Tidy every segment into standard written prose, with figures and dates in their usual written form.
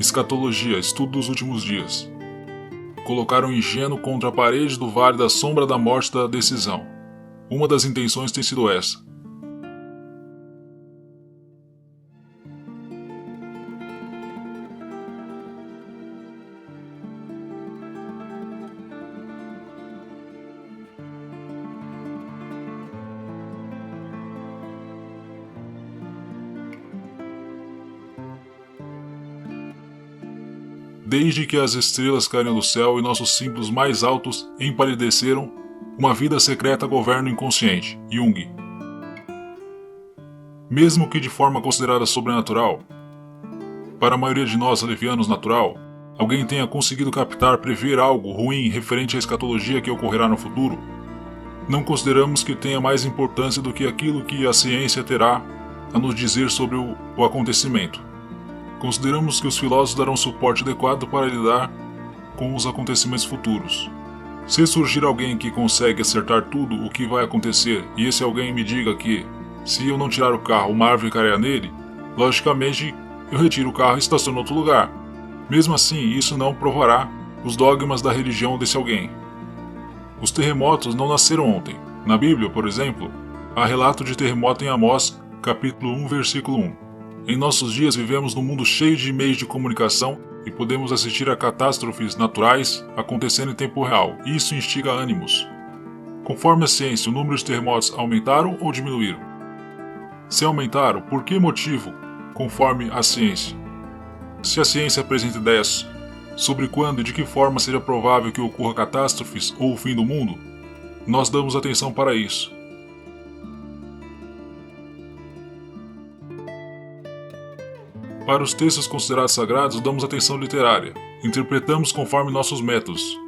Escatologia, estudo dos últimos dias. Colocar um ingênuo contra a parede do vale da sombra da morte da decisão. Uma das intenções tem sido essa. Desde que as estrelas caíram do céu e nossos símbolos mais altos empalideceram, uma vida secreta governa o inconsciente. Jung. Mesmo que de forma considerada sobrenatural, para a maioria de nós levianos natural, alguém tenha conseguido captar, prever algo ruim referente à escatologia que ocorrerá no futuro, não consideramos que tenha mais importância do que aquilo que a ciência terá a nos dizer sobre o acontecimento. Consideramos que os filósofos darão suporte adequado para lidar com os acontecimentos futuros. Se surgir alguém que consegue acertar tudo o que vai acontecer e esse alguém me diga que, se eu não tirar o carro, uma árvore cairá nele, logicamente eu retiro o carro e estaciono em outro lugar. Mesmo assim, isso não provará os dogmas da religião desse alguém. Os terremotos não nasceram ontem. Na Bíblia, por exemplo, há relato de terremoto em Amós, capítulo 1, versículo 1. Em nossos dias vivemos num mundo cheio de meios de comunicação e podemos assistir a catástrofes naturais acontecendo em tempo real, e isso instiga ânimos. Conforme a ciência, o número de terremotos aumentaram ou diminuíram? Se aumentaram, por que motivo, conforme a ciência? Se a ciência apresenta ideias sobre quando e de que forma seja provável que ocorra catástrofes ou o fim do mundo, nós damos atenção para isso. Para os textos considerados sagrados, damos atenção literária. Interpretamos conforme nossos métodos.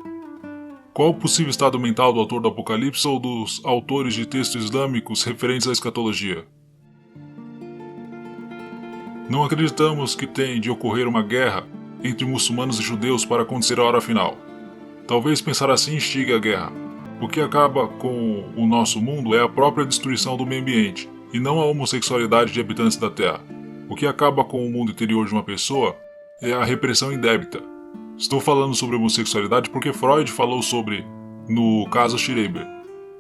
Qual o possível estado mental do autor do Apocalipse ou dos autores de textos islâmicos referentes à escatologia? Não acreditamos que tem de ocorrer uma guerra entre muçulmanos e judeus para acontecer a hora final. Talvez pensar assim instigue a guerra. O que acaba com o nosso mundo é a própria destruição do meio ambiente, e não a homossexualidade de habitantes da Terra. O que acaba com o mundo interior de uma pessoa é a repressão indébita. Estou falando sobre homossexualidade porque Freud falou sobre, no caso Schreiber.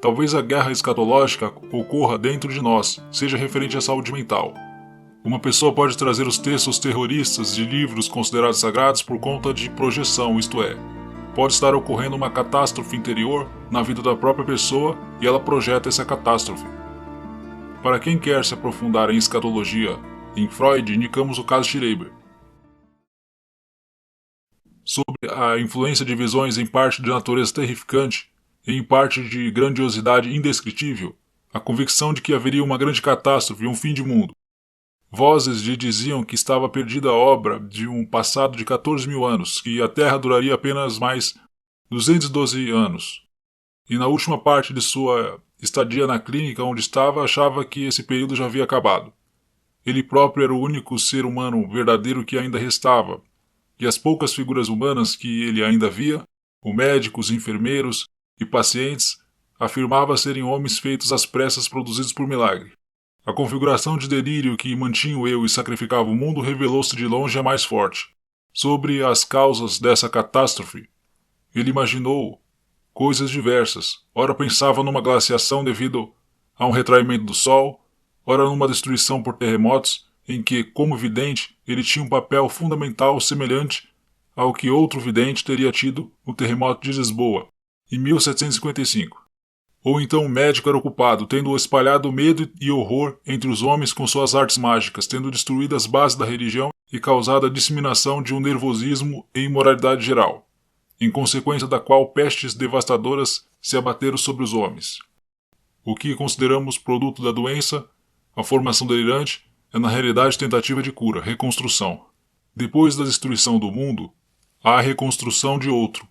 Talvez a guerra escatológica ocorra dentro de nós, seja referente à saúde mental. Uma pessoa pode trazer os textos terroristas de livros considerados sagrados por conta de projeção, isto é, pode estar ocorrendo uma catástrofe interior na vida da própria pessoa e ela projeta essa catástrofe. Para quem quer se aprofundar em escatologia, em Freud, indicamos o caso Schreiber. Sobre a influência de visões em parte de natureza terrificante e em parte de grandiosidade indescritível, a convicção de que haveria uma grande catástrofe e um fim de mundo. Vozes lhe diziam que estava perdida a obra de um passado de 14 mil anos, que a Terra duraria apenas mais 212 anos. E na última parte de sua estadia na clínica onde estava, achava que esse período já havia acabado. Ele próprio era o único ser humano verdadeiro que ainda restava, e as poucas figuras humanas que ele ainda via, o médico, os enfermeiros e pacientes, afirmava serem homens feitos às pressas produzidos por milagre. A configuração de delírio que mantinha o eu e sacrificava o mundo revelou-se de longe a mais forte. Sobre as causas dessa catástrofe, ele imaginou coisas diversas. Ora pensava numa glaciação devido a um retraimento do Sol, ora numa destruição por terremotos, em que, como vidente, ele tinha um papel fundamental semelhante ao que outro vidente teria tido no terremoto de Lisboa, em 1755. Ou então o médico era ocupado, tendo espalhado medo e horror entre os homens com suas artes mágicas, tendo destruído as bases da religião e causado a disseminação de um nervosismo e imoralidade geral, em consequência da qual pestes devastadoras se abateram sobre os homens. O que consideramos produto da doença, a formação delirante, é na realidade tentativa de cura, reconstrução. Depois da destruição do mundo, há a reconstrução de outro,